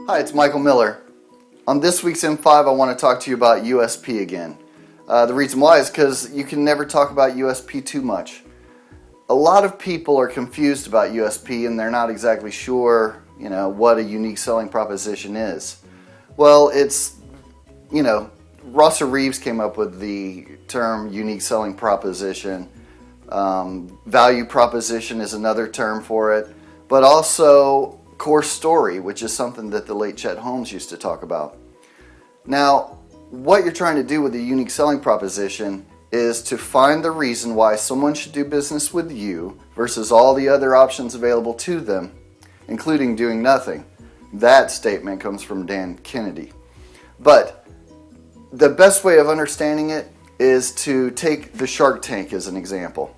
Hi, it's Michael Miller. On this week's M5, I want to talk to you about USP again. The reason why is because you can never talk about USP too much. A lot of people are confused about USP and they're not exactly sure, what a unique selling proposition is. Well, it's, Rosser Reeves came up with the term unique selling proposition. Value proposition is another term for it, but also core story, which is something that the late Chet Holmes used to talk about. Now, what you're trying to do with a unique selling proposition is to find the reason why someone should do business with you versus all the other options available to them, including doing nothing. That statement comes from Dan Kennedy. But the best way of understanding it is to take the Shark Tank as an example.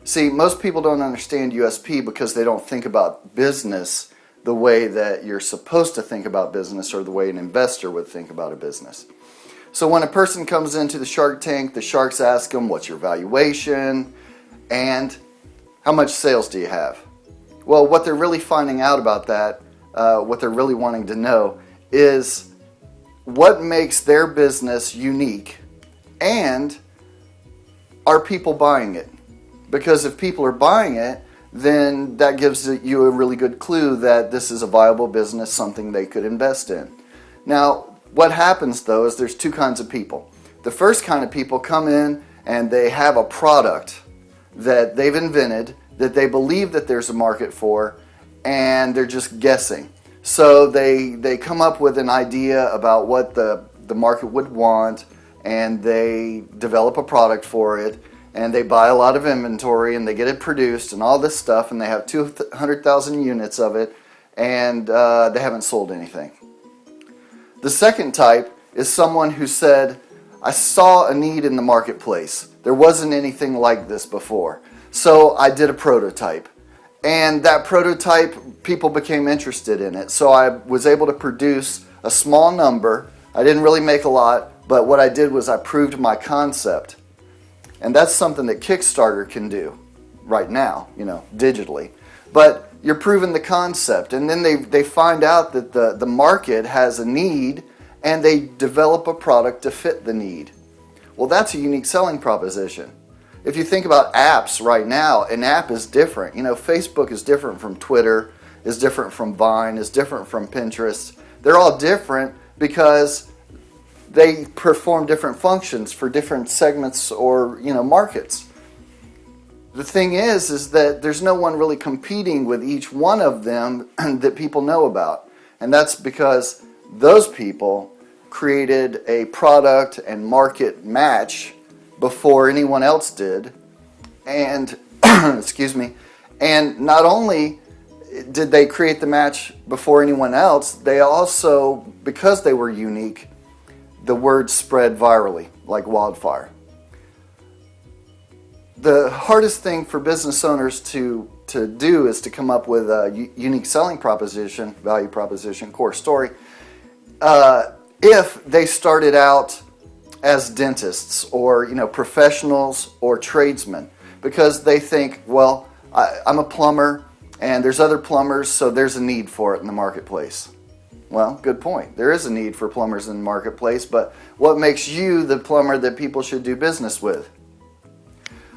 See, most people don't understand USP because they don't think about business the way that you're supposed to think about business or the way an investor would think about a business. So when a person comes into the Shark Tank, the sharks ask them, what's your valuation and how much sales do you have? Well, what they're really finding out about that, what they're really wanting to know is what makes their business unique and are people buying it? Because if people are buying it, then that gives you a really good clue that this is a viable business, something they could invest in. Now, what happens though is there's two kinds of people. The first kind of people come in and they have a product that they've invented, that they believe that there's a market for, and they're just guessing. So they come up with an idea about what the market would want, and they develop a product for it, and they buy a lot of inventory and they get it produced and all this stuff, and they have 200,000 units of it, and they haven't sold anything. The second type is someone who said, I saw a need in the marketplace. There wasn't anything like this before. So I did a prototype. And that prototype, people became interested in it. So I was able to produce a small number. I didn't really make a lot, but what I did was I proved my concept. And that's something that Kickstarter can do right now, digitally. But you're proving the concept, and then they find out that the market has a need, and they develop a product to fit the need. Well, that's a unique selling proposition. If you think about apps right now, an app is different. Facebook is different from Twitter, is different from Vine, is different from Pinterest. They're all different because they perform different functions for different segments or markets. The thing is that there's no one really competing with each one of them that people know about. And that's because those people created a product and market match before anyone else did. And excuse me. And not only did they create the match before anyone else, they also, because they were unique, the word spread virally like wildfire. The hardest thing for business owners to do is to come up with a unique selling proposition, value proposition, core story, if they started out as dentists or professionals or tradesmen, because they think, well, I'm a plumber and there's other plumbers, so there's a need for it in the marketplace. Well, good point. There is a need for plumbers in the marketplace, but what makes you the plumber that people should do business with?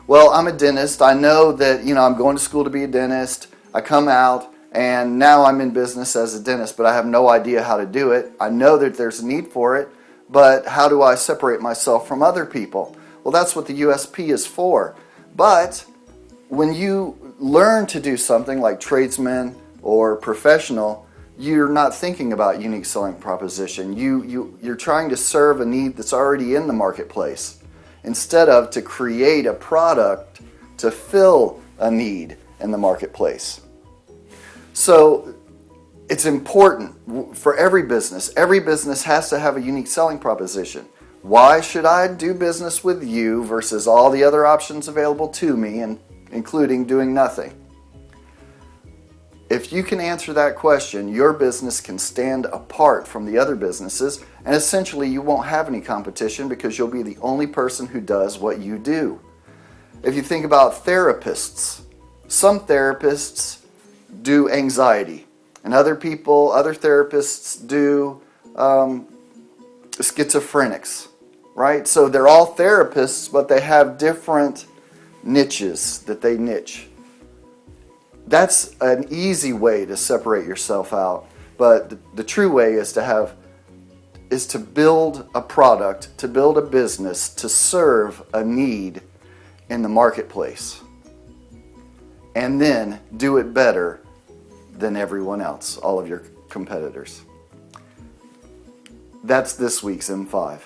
Well, I'm a dentist. I know that, I'm going to school to be a dentist. I come out, and now I'm in business as a dentist, but I have no idea how to do it. I know that there's a need for it, but how do I separate myself from other people? Well, that's what the USP is for. But when you learn to do something like tradesman or professional, you're not thinking about unique selling proposition. You're trying to serve a need that's already in the marketplace instead of to create a product to fill a need in the marketplace. So it's important for every business. Every business has to have a unique selling proposition. Why should I do business with you versus all the other options available to me, and including doing nothing? If you can answer that question, your business can stand apart from the other businesses, and essentially you won't have any competition because you'll be the only person who does what you do. If you think about therapists, some therapists do anxiety. And other therapists do schizophrenics, right? So they're all therapists, but they have different niches that they niche. That's an easy way to separate yourself out, but the true way is to build a product, to build a business, to serve a need in the marketplace, and then do it better than everyone else, all of your competitors. That's this week's M5.